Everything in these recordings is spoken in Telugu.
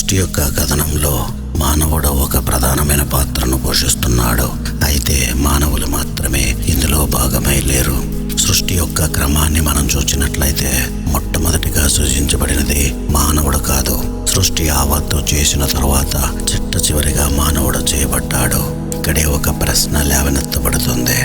సృష్టి యొక్క కథనంలో మానవుడు ఒక ప్రధానమైన పాత్రను పోషిస్తున్నాడు. అయితే మానవులు మాత్రమే ఇందులో భాగమై లేరు. సృష్టి యొక్క క్రమాన్ని మనం చూసినట్లయితే మొట్టమొదటిగా సృజించబడినది మానవుడు కాదు. సృష్టి యావత్తు చేసిన తరువాత చిట్టచివరిగా మానవుడు చేయబడ్డాడు. ఇక్కడే ఒక ప్రశ్న లేవనెత్తబడుతుంది.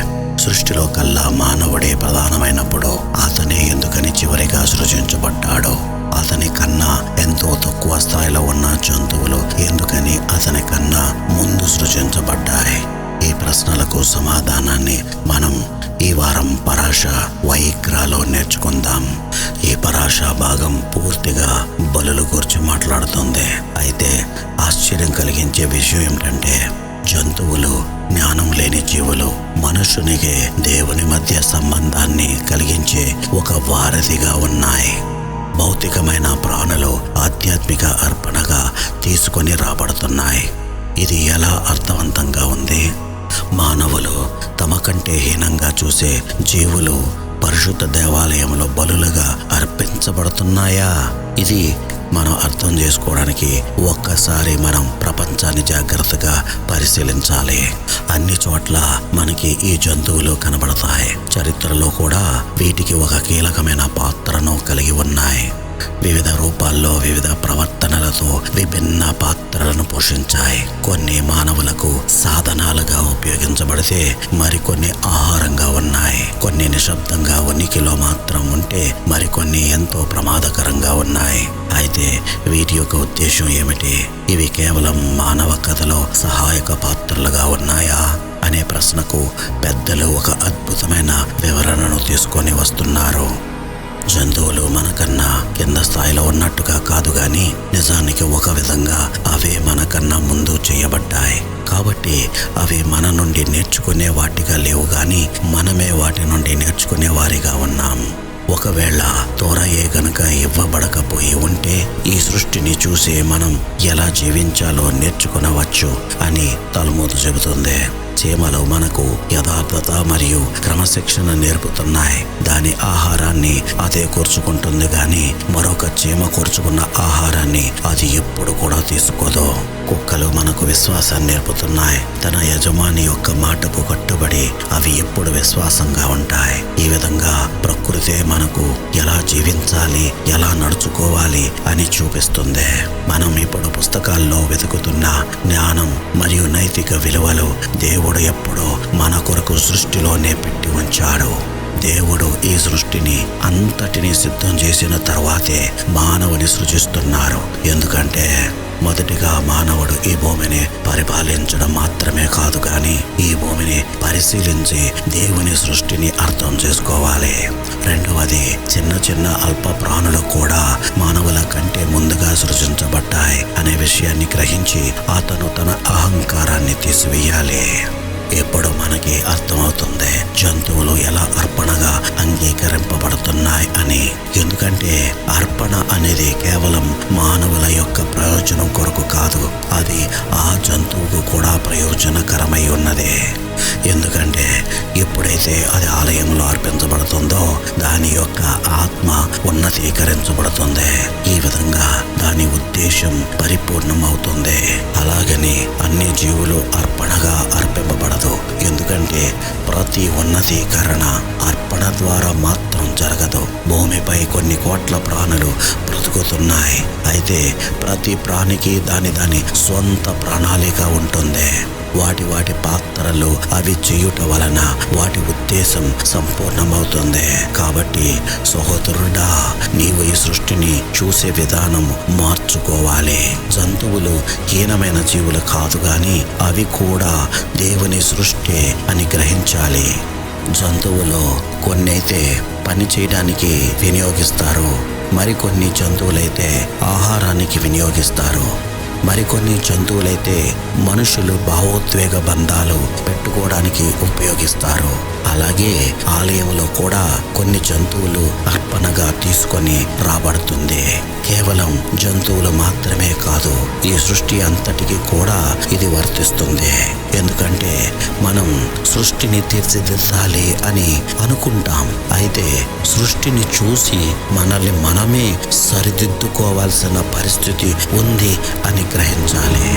సృష్టిలో కల్లా మానవుడే ప్రధానమైనప్పుడు అతనే ఎందుకని చివరిగా సృజించబడ్డాడు? అతని కన్నా ఎంతో తక్కువ స్థాయిలో ఉన్న జంతువులు ఎందుకని అతని కన్నా ముందు సృజించబడ్డాయి? ఈ ప్రశ్నలకు సమాధానాన్ని మనం ఈ వారం పరాశ వైక్రాలో నేర్చుకుందాం. ఈ పరాశ భాగం పూర్తిగా బలుల గురించి మాట్లాడుతుంది. అయితే ఆశ్చర్యం కలిగించే విషయం ఏమిటంటే జంతువులు జ్ఞానం లేని జీవులు మనుషునికి దేవుని మధ్య సంబంధాన్ని కలిగించే ఒక వారధిగా ఉన్నాయి. భౌతికమైన ప్రాణులు ఆధ్యాత్మిక అర్పణగా తీసుకొని రాబడుతున్నాయి. ఇది ఎలా అర్థవంతంగా ఉంది? మానవులు తమ కంటే హీనంగా చూసే జీవులు పరిశుద్ధ దేవాలయంలో బలులుగా అర్పించబడుతున్నాయా? ఇది మనం అర్థం చేసుకోవడానికి ఒక్కసారి మనం ప్రపంచాన్ని జాగ్రత్తగా పరిశీలించాలి. అన్ని చోట్ల మనకి ఈ జంతువులు కనబడతాయి. చరిత్రలో కూడా వీటికి ఒక కీలకమైన పాత్రను కలిగి ఉన్నాయి. వివిధ రూపాల్లో వివిధ ప్రవర్తనలతో విభిన్న పాత్రలను పోషించాయి. కొన్ని మానవులకు సాధనాలుగా ఉపయోగించబడితే మరికొన్ని ఆహారంగా ఉన్నాయి. కొన్ని నిశ్శబ్దంగా ఉనికిలో మాత్రం ఉంటే మరికొన్ని ఎంతో ప్రమాదకరంగా ఉన్నాయి. అయితే వీటి యొక్క ఉద్దేశం ఏమిటి? ఇవి కేవలం మానవ కథలో సహాయక పాత్రలుగా ఉన్నాయా అనే ప్రశ్నకు పెద్దలు ఒక అద్భుతమైన వివరణను తీసుకొని వస్తున్నారు. జంతువులు మనకన్నా కింద స్థాయిలో ఉన్నట్టుగా కాదు గాని నిజానికి ఒక విధంగా అవే మనకన్నా ముందు చేయబడ్డాయి. కాబట్టి అవి మన నుండి నేర్చుకునే వాటిగా లేవు గాని మనమే వాటి నుండి నేర్చుకునే వారిగా ఉన్నాం. ఒకవేళ తోరయే గనక ఇవ్వబడకపోయి ఉంటే ఈ సృష్టిని చూసి మనం ఎలా జీవించాలో నేర్చుకునవచ్చు అని తల్మూదు చెబుతుంది. చీమలు మనకు యథార్థత మరియు క్రమశిక్షణ నేర్పుతున్నాయి. దాని ఆహారాన్ని అదే కూర్చుకుంటుంది గాని మరొక చీమ కూర్చుకున్న ఆహారాన్ని అది ఎప్పుడు కూడా తీసుకోదు. కుక్కలు మనకు విశ్వాసాన్ని నేర్పుతున్నాయి. తన యజమాని యొక్క మాటకు కట్టుబడి అవి ఎప్పుడు విశ్వాసంగా ఉంటాయి. ఈ విధంగా ప్రకృతే మనకు ఎలా జీవించాలి, ఎలా నడుచుకోవాలి అని చూపిస్తుంది. మనం ఇప్పుడు పుస్తకాల్లో వెతుకుతున్న జ్ఞానం మరియు నైతిక విలువలు దేవుడు ఎప్పుడో మన కొరకు సృష్టిలోనే పెట్టి ఉంచాడు. దేవుడు ఈ సృష్టిని అంతటినీ సిద్ధం చేసిన తర్వాతే మానవుని సృజిస్తున్నారు. ఎందుకంటే మొదటిగా మానవుడు ఈ భూమిని పరిపాలించడం మాత్రమే కాదు కానీ ఈ భూమిని పరిశీలించి దేవుని సృష్టిని అర్థం చేసుకోవాలి. రెండవది, చిన్న చిన్న అల్ప ప్రాణులు కూడా మానవుల కంటే ముందుగా సృజించబడ్డాయి అనే విషయాన్ని గ్రహించి అతను తన అహంకారాన్ని తీసివేయాలి. ఎప్పుడు మనకి అర్థమవుతుంది జంతువులు ఎలా అర్పణగా అంగీకరింపబడుతున్నాయి అని. ఎందుకంటే అర్పణ అనేది కేవలం మానవుల యొక్క ప్రయోజనం కొరకు కాదు, అది ఆ జంతువుకు కూడా ప్రయోజనకరమై ఉన్నది. ఎందుకంటే ఎప్పుడైతే అది ఆలయంలో అర్పించబడుతుందో దాని యొక్క ఆత్మ ఉన్నతీకరించబడుతుంది. ఈ విధంగా దాని ఉద్దేశం పరిపూర్ణమవుతుంది. అలాగని అన్ని జీవులు అర్పణగా అర్పింపబడదు. ఎందుకంటే ప్రతి ఉన్నతీకరణ అర్పణ ద్వారా మాత్రం జరగదు. భూమిపై కొన్ని కోట్ల ప్రాణులు బ్రతుకుతున్నాయి. అయితే ప్రతి ప్రాణికి దాని సొంత ప్రణాళిక ఉంటుంది. వాటి పాత్రలు అవి చేయుట వలన వాటి ఉద్దేశం సంపూర్ణమవుతుంది. కాబట్టి సహోదరుడా, నీవు ఈ సృష్టిని చూసే విధానం మార్చుకోవాలి. జంతువులు హీనమైన జీవులు కాదు గాని అవి కూడా దేవుని సృష్టి అని గ్రహించాలి. జంతువులు కొన్నైతే పని చేయడానికి వినియోగిస్తారు, మరికొన్ని జంతువులైతే ఆహారానికి వినియోగిస్తారు, మరికొన్ని జంతువులైతే మనుషులు భావోద్వేగ బంధాలు పెట్టుకోవడానికి ఉపయోగిస్తారు. అలాగే ఆలయంలో కూడా కొన్ని జంతువులు అర్పణగా తీసుకొని రాబడుతుంది. కేవలం జంతువులు మాత్రమే కాదు, ఈ సృష్టి అంతటికి కూడా ఇది వర్తిస్తుంది. ఎందుకంటే మనం సృష్టిని తీర్చిదిద్దాలి అని అనుకుంటాం, అయితే సృష్టిని చూసి మనల్ని మనమే సరిదిద్దుకోవాల్సిన పరిస్థితి ఉంది అని గ్రహించాలి.